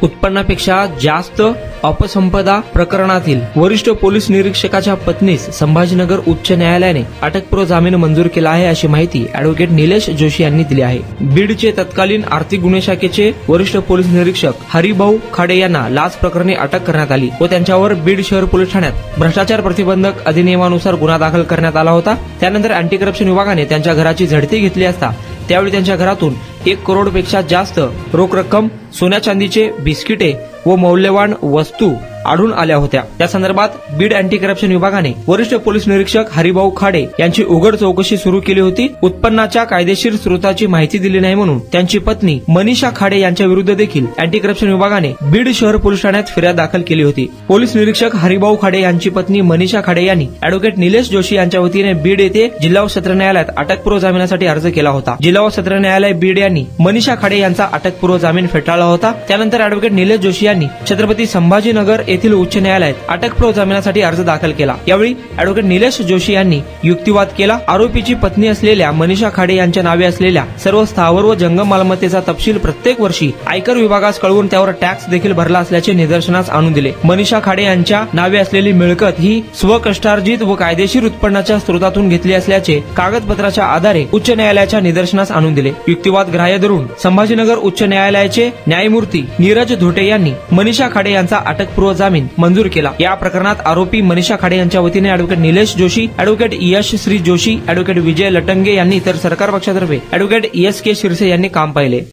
उत्पन्नापेक्षा जास्त अपसंपदा प्रकरणातील वरिष्ठ पोलीस निरीक्षकाच्या पत्नीस संभाजीनगर उच्च न्यायालयाने अटकपूर्व जामीन मंजूर केला आहे, अशी माहिती अॅडव्होकेट निलेश जोशी यांनी दिली आहे। बीडचे तत्कालीन आर्थिक गुन्हे शाखेचे वरिष्ठ पोलीस निरीक्षक हरिभाऊ खाडे यांना लाच प्रकरणी अटक करण्यात आली व त्यांच्यावर बीड शहर पोलीस ठाण्यात भ्रष्टाचार प्रतिबंधक अधिनियमानुसार गुन्हा दाखल करण्यात आला होता। त्यानंतर अँटी करप्शन विभागाने त्यांच्या घराची झडती घेतली असता त्यावेळी त्यांच्या घरातून 1 करोडपेक्षा जास्त रोख रक्कम, सोन्या चांदीचे बिस्किटे व मौल्यवान वस्तू आढळून आल्या होत्या। त्या संदर्भात बीड अँटी करप्शन विभागाने वरिष्ठ पोलीस निरीक्षक हरिभाऊ खाडे यांची उघड चौकशी सुरू केली होती। उत्पन्नाच्या कायदेशीर स्रोताची माहिती दिली नाही म्हणून त्यांची पत्नी मनीषा खाडे यांच्या विरुद्ध देखील अँटी करप्शन विभागाने बीड शहर पोलीस ठाण्यात फिर्याद दाखल केली होती। पोलीस निरीक्षक हरिभाऊ खाडे यांची पत्नी मनीषा खाडे यांनी अॅडव्होकेट निलेश जोशी यांच्या वतीने बीड येथे जिल्हा व सत्र न्यायालयात अटकपूर्व जामिनासाठी अर्ज केला होता। जिल्हा व सत्र न्यायालय बीड यांनी मनीषा खाडे यांचा अटकपूर्व जामीन फेटाळला होता। त्यानंतर अॅडव्होकेट निलेश जोशी यांनी छत्रपती संभाजीनगर येथील उच्च न्यायालयात अटकपूर्व जामिनासाठी अर्ज दाखल केला। यावेळी अॅडव्होकेट निलेश जोशी यांनी युक्तिवाद केला। आरोपीची पत्नी असलेल्या मनीषा खाडे यांच्या नावे असलेल्या सर्व स्थावर व जंगम मालमत्तेचा तपशील प्रत्येक वर्षी आयकर विभागास कळवून त्यावर टॅक्स देखील भरला असल्याचे निदर्शनास आणून दिले। मनीषा खाडे यांच्या नावे असलेली मिळकत ही स्वकष्टार्जित व कायदेशीर उत्पन्नाच्या स्रोतातून घेतली असल्याचे कागदपत्राच्या आधारे उच्च न्यायालयाच्या निदर्शनास आणून दिले। युक्तिवाद ग्राह्य धरून संभाजीनगर उच्च न्यायालयाचे न्यायमूर्ती नीरज धोटे यांनी मनीषा खाडे यांचा अटकपूर्व जामीन मंजूर केला। या प्रकरणात आरोपी मनीषा खाडे यांच्या वतीने advocate Nilesh Joshi, advocate Yashashree Joshi, advocate Vijay Latange यांनी तर सरकार पक्षातर्फे अॅडव्होकेट ESK शिरसे यांनी काम पाहिले।